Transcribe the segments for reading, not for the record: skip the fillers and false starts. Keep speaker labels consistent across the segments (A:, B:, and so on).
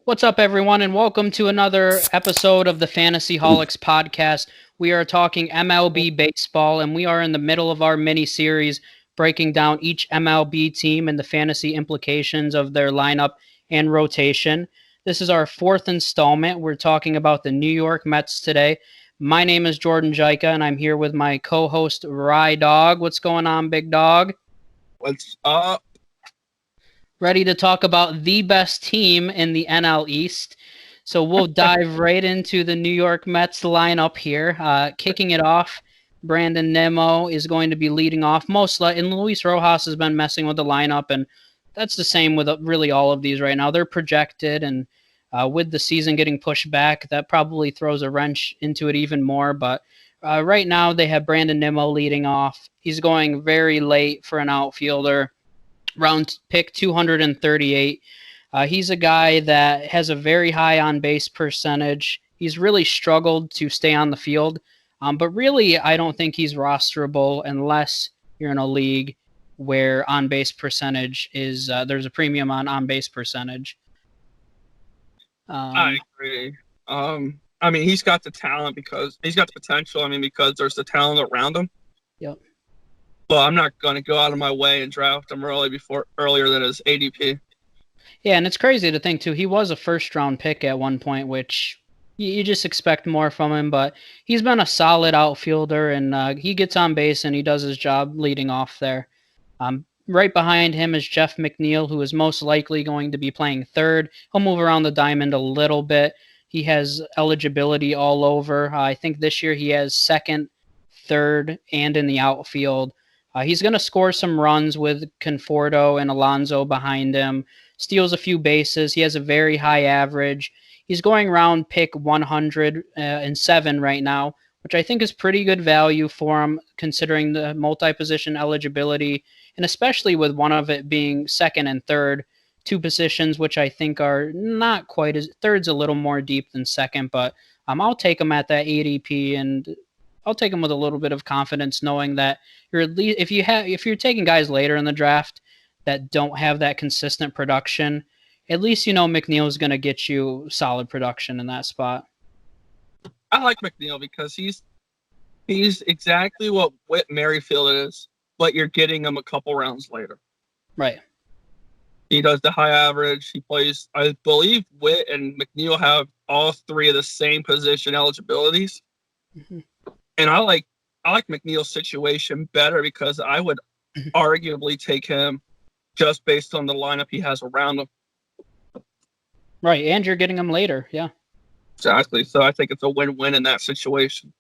A: What's up, everyone, and welcome to another episode of the Fantasy Holics podcast. We are talking MLB baseball, and we are in the middle of our mini series breaking down each MLB team and the fantasy implications of their lineup and rotation. This is our fourth installment. We're talking about the New York Mets today. My name is Jordan Jaika, and I'm here with my co host, Rydawg. What's going on, big dog?
B: What's up?
A: Ready to talk about the best team in the NL East. So we'll dive right into the New York Mets lineup here. Kicking it off, Brandon Nimmo is going to be leading off. And Luis Rojas has been messing with the lineup, and that's the same with really all of these right now. They're projected, and with the season getting pushed back, that probably throws a wrench into it even more. But right now, they have Brandon Nimmo leading off. He's going very late for an outfielder, round pick 238. He's a guy that has a very high on base percentage. He's really struggled to stay on the field, but really, I don't think he's rosterable unless you're in a league where on base percentage is there's a premium on base percentage.
B: I agree. He's got the talent because he's got the potential. Because there's the talent around him.
A: Yep.
B: But I'm not going to go out of my way and draft him earlier than his ADP.
A: Yeah, and it's crazy to think too. He was a first-round pick at one point, which you just expect more from him. But he's been a solid outfielder, and he gets on base and he does his job leading off there. Right behind him is Jeff McNeil, who is most likely going to be playing third. He'll move around the diamond a little bit. He has eligibility all over. I think this year he has second, third, and in the outfield. He's going to score some runs with Conforto and Alonso behind him, steals a few bases. He has a very high average. He's going around pick 107 right now, which I think is pretty good value for him considering the multi-position eligibility, and especially with one of it being second and third, two positions which I think are not quite as third's a little more deep than second, but I'll take him at that ADP, and I'll take him with a little bit of confidence, knowing that you're at least if you're taking guys later in the draft that don't have that consistent production, at least you know McNeil is going to get you solid production in that spot.
B: I like McNeil because he's exactly what Whit Merrifield is, but you're getting him a couple rounds later.
A: Right.
B: He does the high average. He plays, I believe Whit and McNeil have all three of the same position eligibilities.
A: Mm-hmm.
B: And I like McNeil's situation better because I would arguably take him just based on the lineup he has around him.
A: Right, and you're getting him later, yeah.
B: Exactly. So I think it's a win-win in that situation.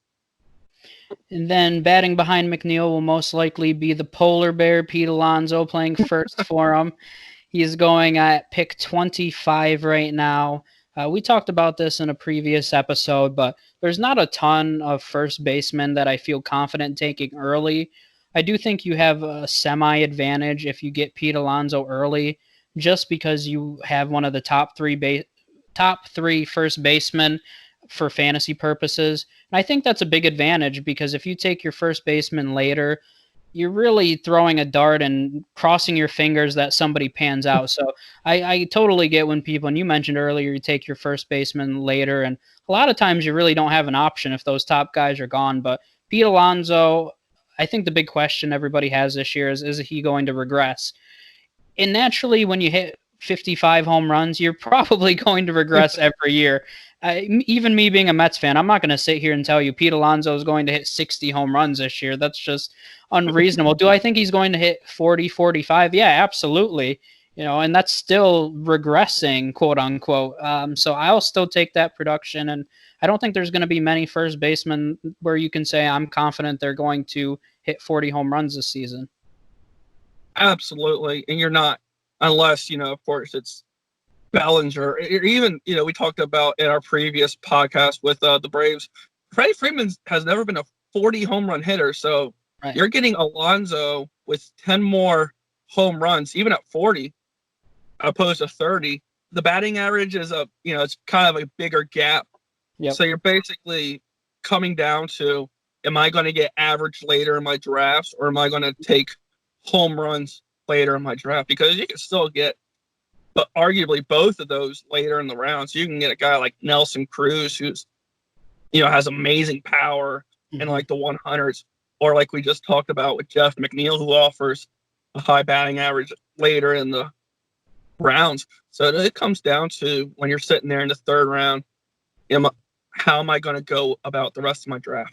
A: And then batting behind McNeil will most likely be the polar bear, Pete Alonso, playing first for him. He's going at pick 25 right now. We talked about this in a previous episode, but there's not a ton of first basemen that I feel confident taking early. I do think you have a semi-advantage if you get Pete Alonso early, just because you have one of the top three first basemen for fantasy purposes. And I think that's a big advantage because if you take your first baseman later, you're really throwing a dart and crossing your fingers that somebody pans out. So I totally get when people, and you mentioned earlier, you take your first baseman later, and a lot of times you really don't have an option if those top guys are gone. But Pete Alonso, I think the big question everybody has this year is he going to regress? And naturally, when you hit 55 home runs, you're probably going to regress every year. Even me being a Mets fan, I'm not going to sit here and tell you Pete Alonso is going to hit 60 home runs this year. That's just unreasonable. Do I think he's going to hit 40, 45? Yeah, absolutely. And that's still regressing, quote unquote. So I'll still take that production. And I don't think there's going to be many first basemen where you can say I'm confident they're going to hit 40 home runs this season.
B: Absolutely. And you're not, unless, of course, it's Bellinger, or even, we talked about in our previous podcast with the Braves, Freddie Freeman has never been a 40 home run hitter. So right. You're getting Alonso with 10 more home runs, even at 40, opposed to 30. The batting average is it's kind of a bigger gap. Yep. So you're basically coming down to, am I going to get average later in my drafts, or am I going to take home runs later in my draft? Because you can still get but arguably both of those later in the rounds, you can get a guy like Nelson Cruz, who's, has amazing power in like the 100s, or like we just talked about with Jeff McNeil, who offers a high batting average later in the rounds. So it comes down to when you're sitting there in the third round, how am I going to go about the rest of my draft?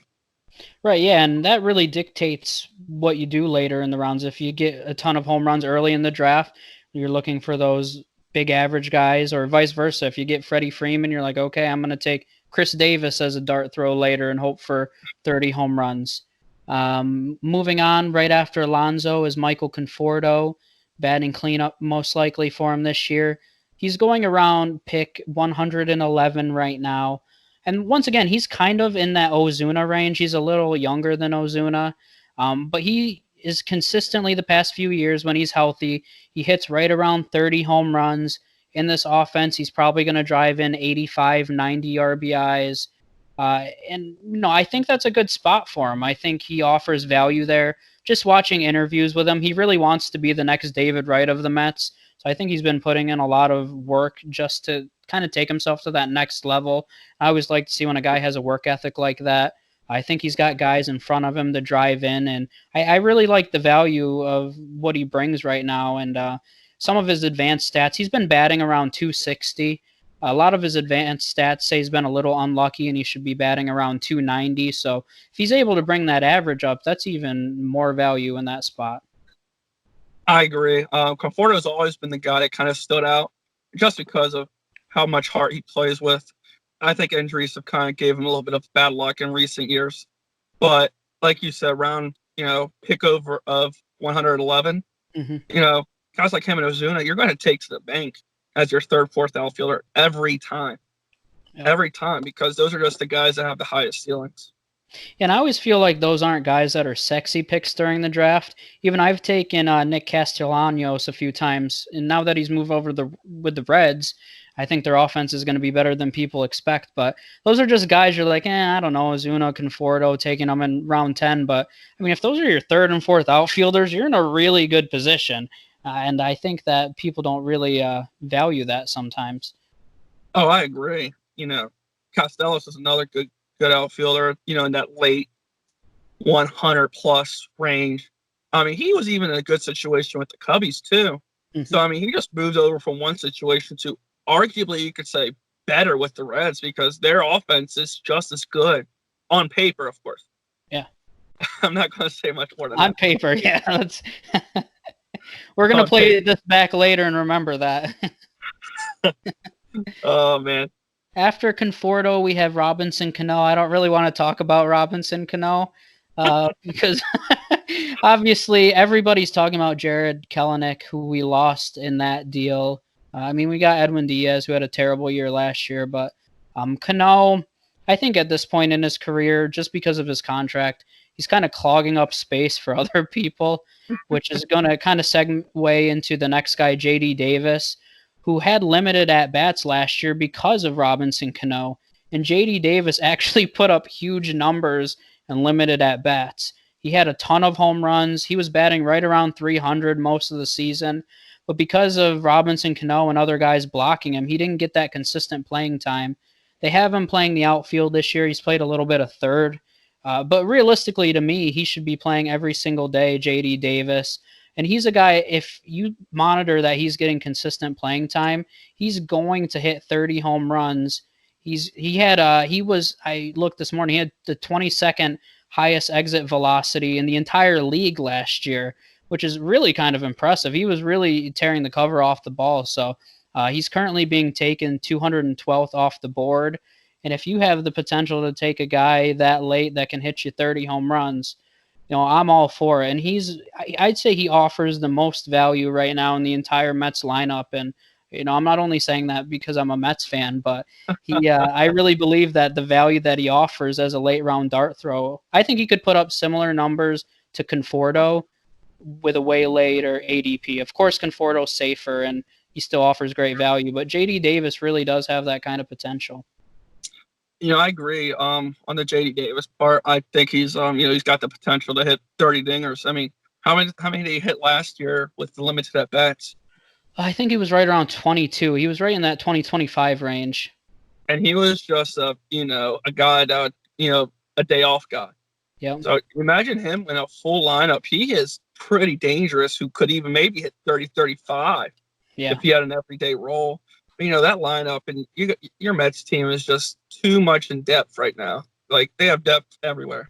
A: Right, yeah, and that really dictates what you do later in the rounds. If you get a ton of home runs early in the draft, you're looking for those big average guys, or vice versa. If you get Freddie Freeman, you're like, okay, I'm going to take Chris Davis as a dart throw later and hope for 30 home runs. Moving on, right after Alonso is Michael Conforto, batting cleanup most likely for him this year. He's going around pick 111 right now. And once again, he's kind of in that Ozuna range. He's a little younger than Ozuna, but he is consistently the past few years when he's healthy. He hits right around 30 home runs. In this offense, he's probably going to drive in 85, 90 RBIs. I think that's a good spot for him. I think he offers value there. Just watching interviews with him, he really wants to be the next David Wright of the Mets. So I think he's been putting in a lot of work just to kind of take himself to that next level. I always like to see when a guy has a work ethic like that. I think he's got guys in front of him to drive in, and I really like the value of what he brings right now. And some of his advanced stats, he's been batting around 260. A lot of his advanced stats say he's been a little unlucky and he should be batting around 290. So if he's able to bring that average up, that's even more value in that spot.
B: I agree. Conforto has always been the guy that kind of stood out just because of how much heart he plays with. I think injuries have kind of gave him a little bit of bad luck in recent years. But like you said, around, pick over of 111, guys like him and Ozuna, you're going to take to the bank as your third, fourth outfielder every time. Yeah. Every time, because those are just the guys that have the highest ceilings.
A: And I always feel like those aren't guys that are sexy picks during the draft. Even I've taken Nick Castellanos a few times, and now that he's moved over with the Reds, I think their offense is going to be better than people expect. But those are just guys you're like, I don't know, Ozuna, Conforto, taking them in round 10. But, I mean, if those are your third and fourth outfielders, you're in a really good position. And I think that people don't really value that sometimes.
B: Oh, I agree. Castellanos is another good outfielder, in that late 100 plus range. I mean, he was even in a good situation with the Cubbies too. Mm-hmm. So, I mean, he just moves over from one situation to arguably, you could say, better with the Reds because their offense is just as good on paper, of course.
A: Yeah.
B: I'm not going to say much more than
A: on that. Paper, yeah. We're going to play this back later and remember that.
B: Oh, man.
A: After Conforto, we have Robinson Cano. I don't really want to talk about Robinson Cano because obviously everybody's talking about Jared Kelenic, who we lost in that deal. I mean, we got Edwin Diaz, who had a terrible year last year, but Cano, I think at this point in his career, just because of his contract, he's kind of clogging up space for other people, which is going to kind of segue into the next guy, J.D. Davis, who had limited at-bats last year because of Robinson Cano. And J.D. Davis actually put up huge numbers and limited at-bats. He had a ton of home runs. He was batting right around 300 most of the season. But because of Robinson Cano and other guys blocking him, he didn't get that consistent playing time. They have him playing the outfield this year. He's played a little bit of third. But realistically, to me, he should be playing every single day, J.D. Davis. And he's a guy, if you monitor that he's getting consistent playing time, he's going to hit 30 home runs. I looked this morning, he had the 22nd highest exit velocity in the entire league last year, which is really kind of impressive. He was really tearing the cover off the ball. So he's currently being taken 212th off the board. And if you have the potential to take a guy that late that can hit you 30 home runs, I'm all for it. And I'd say he offers the most value right now in the entire Mets lineup. And, I'm not only saying that because I'm a Mets fan, but I really believe that the value that he offers as a late round dart throw, I think he could put up similar numbers to Conforto with a way later ADP. Of course, Conforto's safer and he still offers great value, but JD Davis really does have that kind of potential.
B: I agree. On the J.D. Davis part, I think he's he's got the potential to hit 30 dingers. I mean, how many did he hit last year with the limited at bats?
A: I think he was right around 22. He was right in that 2025 range.
B: And he was just a guy that would, a day off guy.
A: Yep.
B: So imagine him in a full lineup. He is pretty dangerous, who could even maybe hit 30, 35 if he had an everyday role. But, that lineup and your Mets team is just too much in depth right now. Like, they have depth everywhere.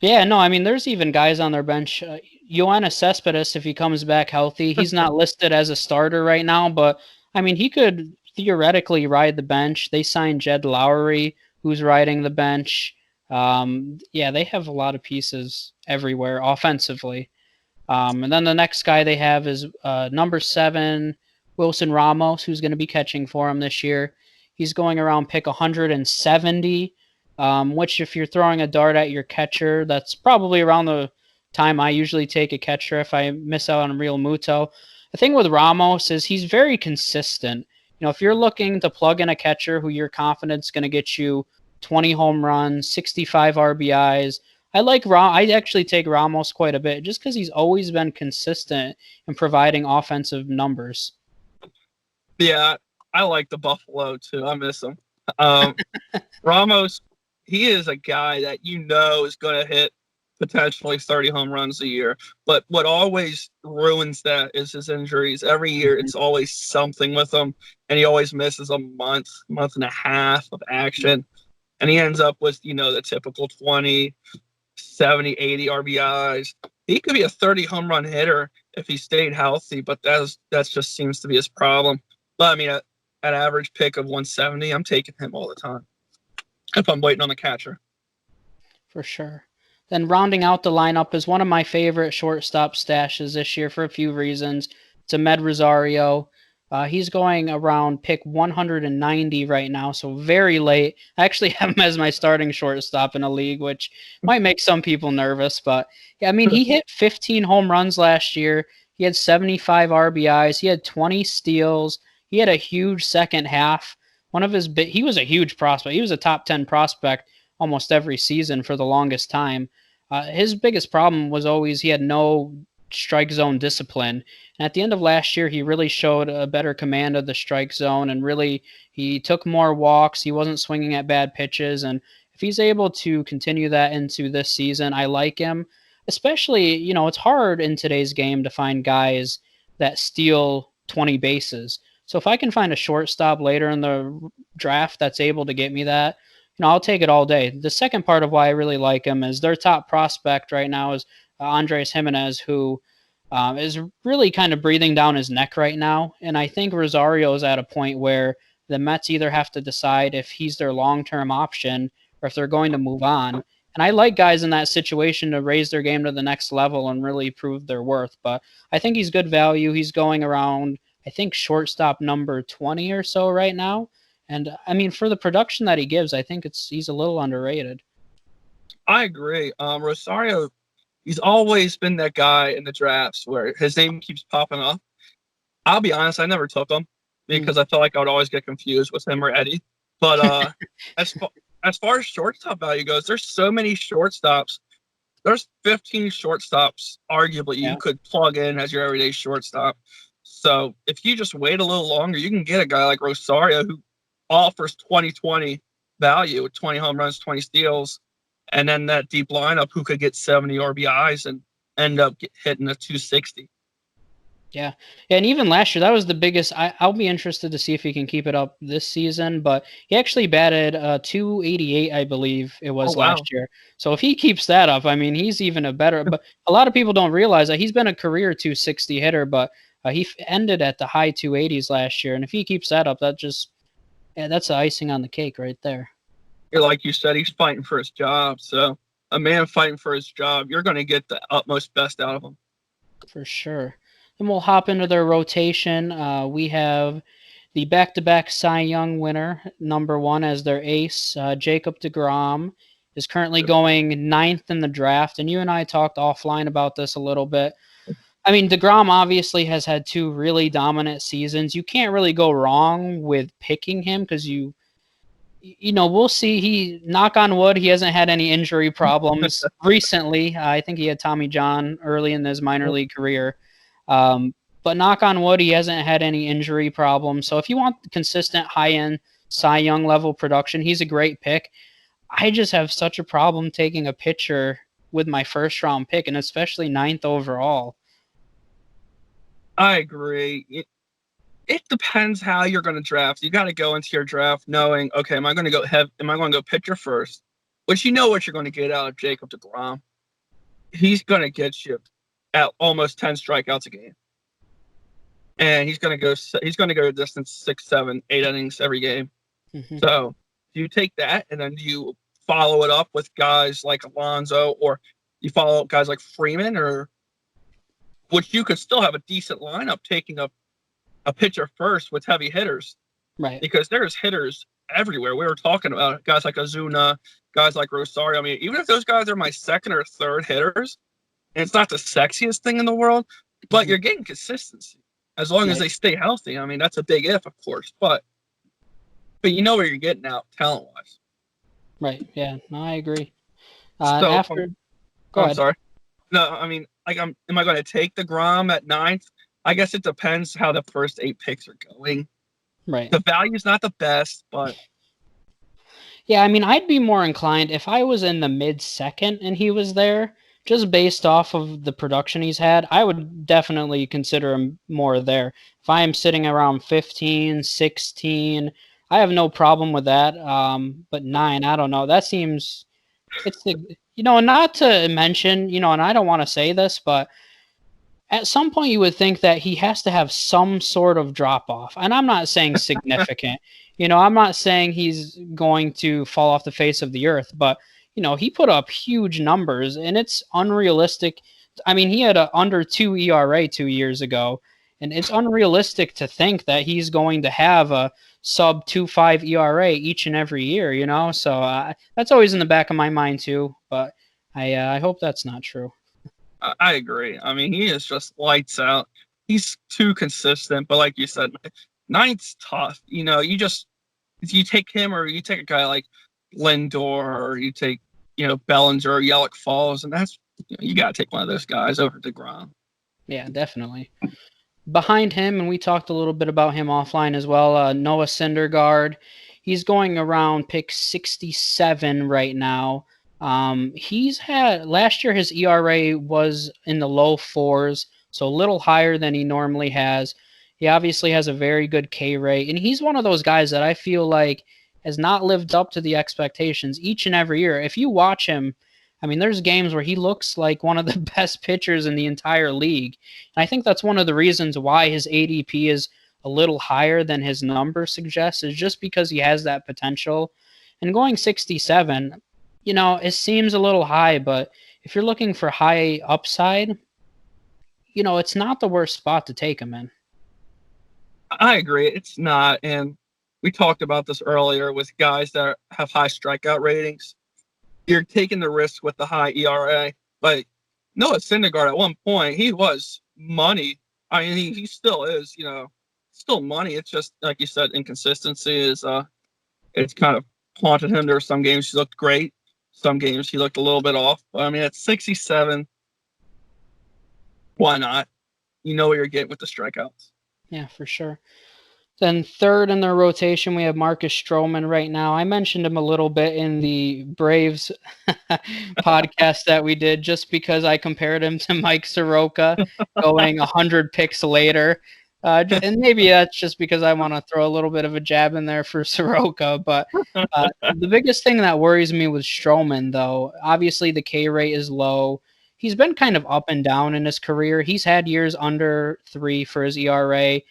A: Yeah, no, I mean, there's even guys on their bench. Yoenis Cespedes, if he comes back healthy, he's not listed as a starter right now, but I mean, he could theoretically ride the bench. They signed Jed Lowry, who's riding the bench. Yeah, they have a lot of pieces everywhere offensively. And then the next guy they have is number 7, Wilson Ramos, who's going to be catching for him this year. He's going around pick 170, which if you're throwing a dart at your catcher, that's probably around the time I usually take a catcher if I miss out on Real Muto. The thing with Ramos is he's very consistent. If you're looking to plug in a catcher who you're confident is going to get you 20 home runs, 65 RBIs, I actually take Ramos quite a bit just because he's always been consistent in providing offensive numbers.
B: Yeah, I like the Buffalo too. I miss him. Ramos, he is a guy that is going to hit potentially 30 home runs a year. But what always ruins that is his injuries. Every year, it's always something with him, and he always misses a month and a half of action. And he ends up with, the typical 20, 70, 80 RBIs. He could be a 30 home run hitter if he stayed healthy, but that just seems to be his problem. But I mean, at average pick of 170, I'm taking him all the time if I'm waiting on the catcher.
A: For sure. Then rounding out the lineup is one of my favorite shortstop stashes this year for a few reasons. It's Amed Rosario. He's going around pick 190 right now, so very late. I actually have him as my starting shortstop in a league, which might make some people nervous. But, yeah, I mean, he hit 15 home runs last year. He had 75 RBIs. He had 20 steals. He had a huge second half. He was a huge prospect. He was a top 10 prospect almost every season for the longest time. His biggest problem was always he had no strike zone discipline. And at the end of last year, he really showed a better command of the strike zone, and really he took more walks. He wasn't swinging at bad pitches. And if he's able to continue that into this season, I like him. Especially, it's hard in today's game to find guys that steal 20 bases. So if I can find a shortstop later in the draft that's able to get me that, I'll take it all day. The second part of why I really like him is their top prospect right now is Andres Jimenez, who is really kind of breathing down his neck right now. And I think Rosario is at a point where the Mets either have to decide if he's their long-term option or if they're going to move on. And I like guys in that situation to raise their game to the next level and really prove their worth. But I think he's good value. He's going around, I think, shortstop number 20 or so right now. And I mean, for the production that he gives, I think he's a little underrated.
B: I agree. Rosario, he's always been that guy in the drafts where his name keeps popping up. I'll be honest, I never took him because I felt like I would always get confused with him or Eddie. But as far as shortstop value goes, there's so many shortstops. There's 15 shortstops, arguably, you could plug in as your everyday shortstop. So if you just wait a little longer, you can get a guy like Rosario who offers 20-20 value with 20 home runs, 20 steals, and then that deep lineup who could get 70 RBIs and end up hitting a 260.
A: Yeah, and even last year, that was the biggest. I'll be interested to see if he can keep it up this season, but he actually batted 288, I believe it was last year. So if he keeps that up, I mean, he's even a better. But a lot of people don't realize that he's been a career 260 hitter, but he ended at the high 280s last year. And if he keeps that up, that's the icing on the cake right there.
B: Like you said, he's fighting for his job. So a man fighting for his job, you're going to get the utmost best out of him.
A: For sure. Then we'll hop into their rotation. We have the back-to-back Cy Young winner, number 1 as their ace. Jacob deGrom is currently going 9th in the draft. And you and I talked offline about this a little bit. I mean, deGrom obviously has had 2 really dominant seasons. You can't really go wrong with picking him because we'll see. Knock on wood, he hasn't had any injury problems recently. I think he had Tommy John early in his minor league career. But But knock on wood, he hasn't had any injury problems. So if you want consistent high-end Cy Young level production, he's a great pick. I just have such a problem taking a pitcher with my first round pick, and especially ninth overall.
B: I agree. It depends how you're going to draft. You got to go into your draft knowing, okay, am I going to go pitcher first? Which you know what you're going to get out of Jacob deGrom. He's going to get you at almost 10 strikeouts a game. And he's going to go a distance 6, 7, 8 innings every game. Mm-hmm. So you take that and then you follow it up with guys like Alonso, or you follow up guys like Freeman, or which you could still have a decent lineup taking a pitcher first with heavy hitters.
A: Right.
B: Because there's hitters everywhere. We were talking about guys like Ozuna, guys like Rosario. I mean, even if those guys are my second or third hitters, and it's not the sexiest thing in the world, but mm-hmm. you're getting consistency. As long as they stay healthy. I mean, that's a big if, of course. But you know where you're getting out talent-wise.
A: Right. Yeah. No, I agree.
B: Go
A: ahead.
B: I'm sorry. No, I mean, am I going to take deGrom at 9th? I guess it depends how the first 8 picks are going.
A: Right.
B: The value's not the best, but...
A: Yeah, I mean, I'd be more inclined if I was in the mid-second and he was there, just based off of the production he's had, I would definitely consider him more there. If I am sitting around 15, 16, I have no problem with that. But 9, I don't know. That seems, not to mention, and I don't want to say this, but at some point you would think that he has to have some sort of drop off. And I'm not saying significant. I'm not saying he's going to fall off the face of the earth, but he put up huge numbers, and it's unrealistic. I mean, he had a under 2 ERA 2 years ago, and it's unrealistic to think that he's going to have a sub 2.5 ERA each and every year, So that's always in the back of my mind too, but I hope that's not true.
B: I agree. I mean, he is just lights out. He's too consistent, but like you said, 9th's tough. If you take him or you take a guy like Lindor, or you take, Bellinger or Yelich Falls, and that's, you got to take one of those guys over deGrom.
A: Yeah, definitely. Behind him, and we talked a little bit about him offline as well, Noah Syndergaard. He's going around pick 67 right now. He's had, last year his ERA was in the low 4s, so a little higher than he normally has. He obviously has a very good K rate, and he's one of those guys that I feel like has not lived up to the expectations each and every year. If you watch him, I mean, there's games where he looks like one of the best pitchers in the entire league. And I think that's one of the reasons why his ADP is a little higher than his number suggests, is just because he has that potential. And going 67, it seems a little high, but if you're looking for high upside, it's not the worst spot to take him in.
B: I agree. It's not. And we talked about this earlier with guys that have high strikeout ratings. You're taking the risk with the high ERA. But Noah Syndergaard, at one point, he was money. I mean, he still is, still money. It's just, like you said, inconsistency is, it's kind of haunted him. There were some games he looked great. Some games he looked a little bit off. But, I mean, at 67, why not? You know what you're getting with the strikeouts.
A: Yeah, for sure. Then third in their rotation, we have Marcus Stroman right now. I mentioned him a little bit in the Braves podcast that we did, just because I compared him to Mike Soroka going 100 picks later. And maybe that's just because I want to throw a little bit of a jab in there for Soroka. But the biggest thing that worries me with Stroman, though, obviously the K rate is low. He's been kind of up and down in his career. He's had years under 3 for his ERA.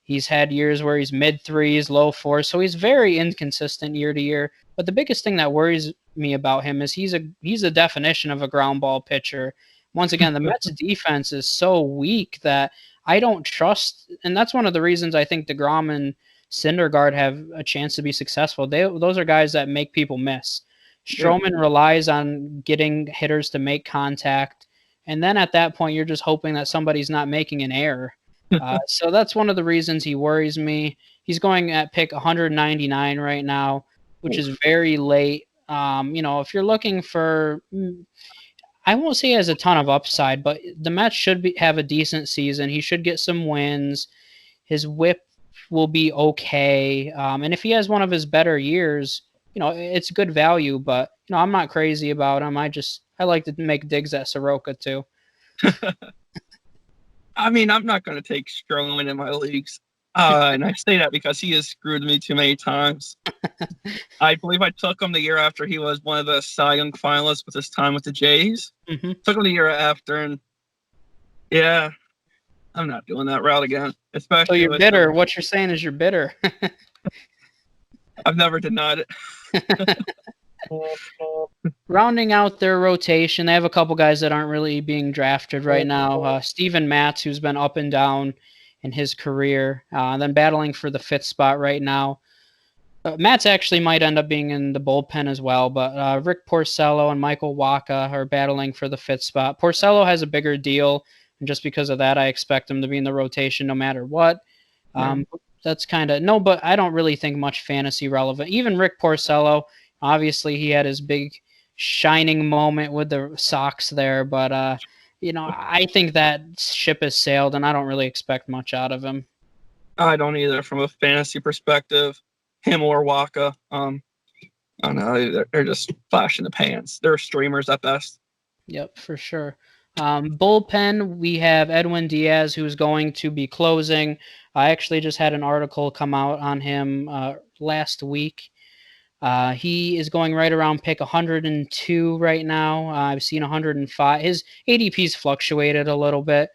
A: He's had years where he's mid-3s, low 4s, so he's very inconsistent year to year. But the biggest thing that worries me about him is he's a definition of a ground ball pitcher. Once again, the Mets defense is so weak that I don't trust, and that's one of the reasons I think deGrom and Syndergaard have a chance to be successful. Those are guys that make people miss. Stroman relies on getting hitters to make contact, and then at that point, you're just hoping that somebody's not making an error. So that's one of the reasons he worries me. He's going at pick 199 right now, which is very late. If you're looking for, I won't say he has a ton of upside, but the Mets should have a decent season. He should get some wins. His whip will be okay. And if he has one of his better years, it's good value, but, I'm not crazy about him. I like to make digs at Soroka too.
B: I mean, I'm not going to take Stroman in my leagues. And I say that because he has screwed me too many times. I believe I took him the year after he was one of the Cy Young finalists with his time with the Jays.
A: Mm-hmm.
B: Took him the year after, and yeah, I'm not doing that route again. Especially
A: so you're bitter. What you're saying is you're bitter.
B: I've never denied it.
A: Rounding out their rotation, they have a couple guys that aren't really being drafted right now. Steven Matz, who's been up and down in his career, then battling for the 5th spot right now. Matz actually might end up being in the bullpen as well, but Rick Porcello and Michael Wacha are battling for the 5th spot. Porcello has a bigger deal, and just because of that, I expect him to be in the rotation no matter what. That's kind of no, but I don't really think much fantasy relevant. Even Rick Porcello, obviously he had his big shining moment with the Sox there, but I think that ship has sailed, and I don't really expect much out of him.
B: I don't either, from a fantasy perspective. Him or Wacha, I don't know. They're just flash in the pans. They're streamers at best.
A: Yep, for sure. Bullpen, we have Edwin Diaz, who's going to be closing. I actually just had an article come out on him last week. He is going right around pick 102 right now. I've seen 105. His ADP's fluctuated a little bit.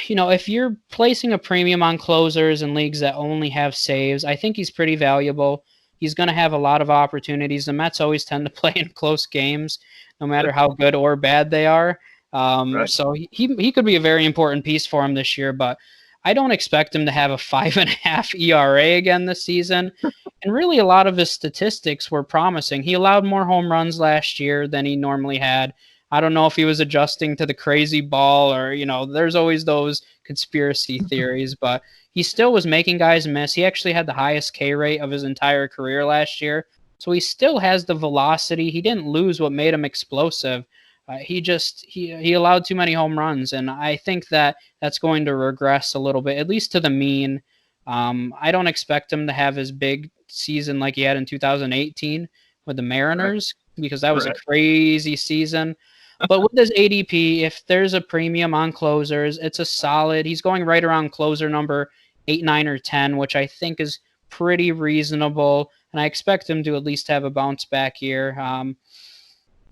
A: Yeah. If you're placing a premium on closers in leagues that only have saves, I think he's pretty valuable. He's going to have a lot of opportunities. The Mets always tend to play in close games, no matter how good or bad they are. Right. So he could be a very important piece for him this year, but I don't expect him to have a 5.5 ERA again this season. And really, a lot of his statistics were promising. He allowed more home runs last year than he normally had. I don't know if he was adjusting to the crazy ball or, there's always those conspiracy theories, but he still was making guys miss. He actually had the highest K rate of his entire career last year. So he still has the velocity. He didn't lose what made him explosive. He allowed too many home runs, and I think that's going to regress a little bit, at least to the mean. I don't expect him to have his big season like he had in 2018 with the Mariners, because that was a crazy season. But with his ADP, if there's a premium on closers, it's a solid. He's going right around closer number 8, 9, or 10, which I think is pretty reasonable, and I expect him to at least have a bounce back year.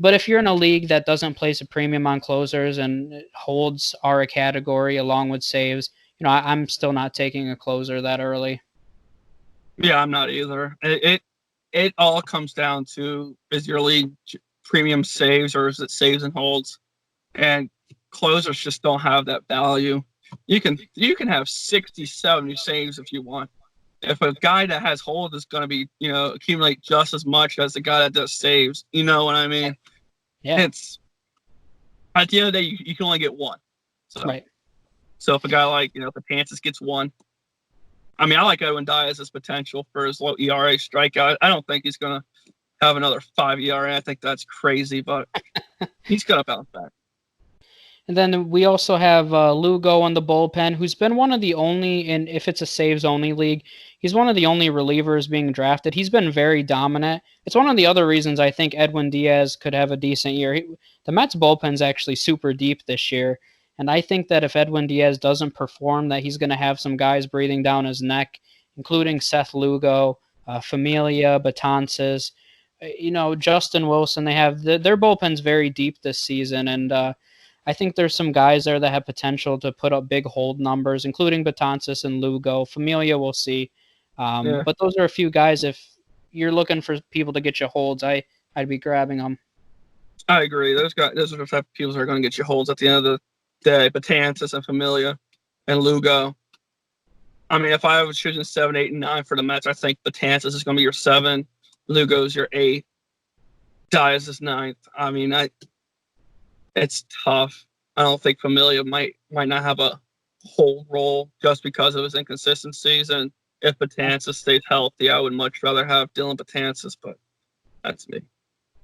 A: But if you're in a league that doesn't place a premium on closers and holds our category along with saves, I'm still not taking a closer that early.
B: Yeah, I'm not either. It all comes down to, is your league premium saves or is it saves and holds? And closers just don't have that value. You can have 60, 70 saves if you want. If a guy that has holds is going to be, accumulate just as much as the guy that does saves, you know what I mean?
A: Yeah.
B: It's at the end of the day, you can only get one.
A: Right.
B: So if a guy like, Betances gets one, I mean, I like Edwin Diaz's potential for his low ERA strikeout. I don't think he's going to have another 5 ERA. I think that's crazy, but he's going to bounce back.
A: And then we also have Lugo on the bullpen, who's been one of the only, and if it's a saves-only league, he's one of the only relievers being drafted. He's been very dominant. It's one of the other reasons I think Edwin Diaz could have a decent year. The Mets bullpen's actually super deep this year, and I think that if Edwin Diaz doesn't perform, that he's going to have some guys breathing down his neck, including Seth Lugo, Familia, Betances, Justin Wilson. They have their bullpen's very deep this season, and I think there's some guys there that have potential to put up big hold numbers, including Betances and Lugo. Familia, we'll see. But those are a few guys. If you're looking for people to get you holds, I'd be grabbing them.
B: I agree. Those are the type of people that are going to get you holds at the end of the day. Betances and Familia and Lugo. I mean, if I was choosing 7, 8, and 9 for the Mets, I think Betances is going to be your 7. Lugo's your 8. Diaz is 9th. I mean, it's tough. I don't think Familia might not have a whole role just because of his inconsistencies. And if Betances stays healthy, I would much rather have Dylan Betances, but that's me.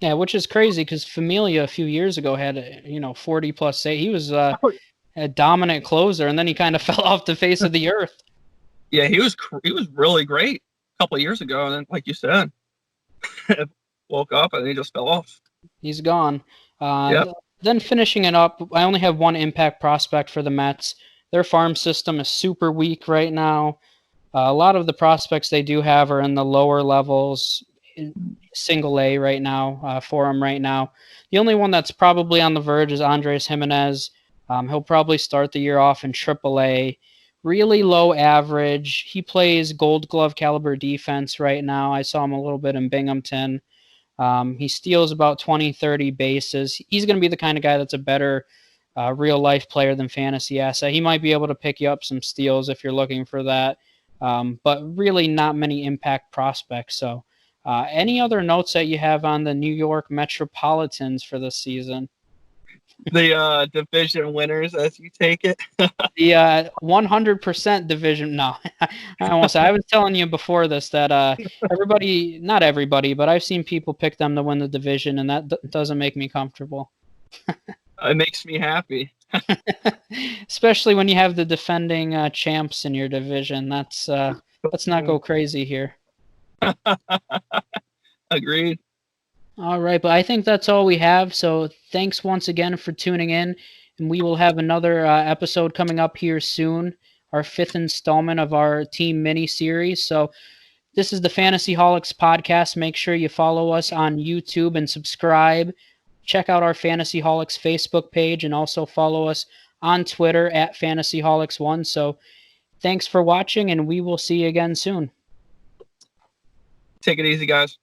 A: Yeah, which is crazy because Familia a few years ago had 40 plus say he was a dominant closer, and then he kind of fell off the face of the earth.
B: Yeah, he was really great a couple of years ago, and then like you said, woke up and he just fell off.
A: He's gone.
B: Yep.
A: Then finishing it up, I only have one impact prospect for the Mets. Their farm system is super weak right now. A lot of the prospects they do have are in the lower levels, single A right now, for them right now. The only one that's probably on the verge is Andres Jimenez. He'll probably start the year off in Triple A. Really low average. He plays gold glove caliber defense right now. I saw him a little bit in Binghamton. He steals about 20, 30 bases. He's going to be the kind of guy that's a better real life player than fantasy asset. He might be able to pick you up some steals if you're looking for that, but really not many impact prospects. So, any other notes that you have on the New York Metropolitans for this season?
B: The division winners, as you take it.
A: The 100% division. No, I was telling you before this that everybody, not everybody, but I've seen people pick them to win the division, and that doesn't make me comfortable.
B: It makes me happy.
A: Especially when you have the defending champs in your division. Let's not go crazy here.
B: Agreed.
A: All right, but I think that's all we have. So thanks once again for tuning in, and we will have another episode coming up here soon, our 5th installment of our team mini series. So this is the Fantasy Holics podcast. Make sure you follow us on YouTube and subscribe. Check out our Fantasy Holics Facebook page and also follow us on Twitter at FantasyHolics1. So thanks for watching, and we will see you again soon.
B: Take it easy, guys.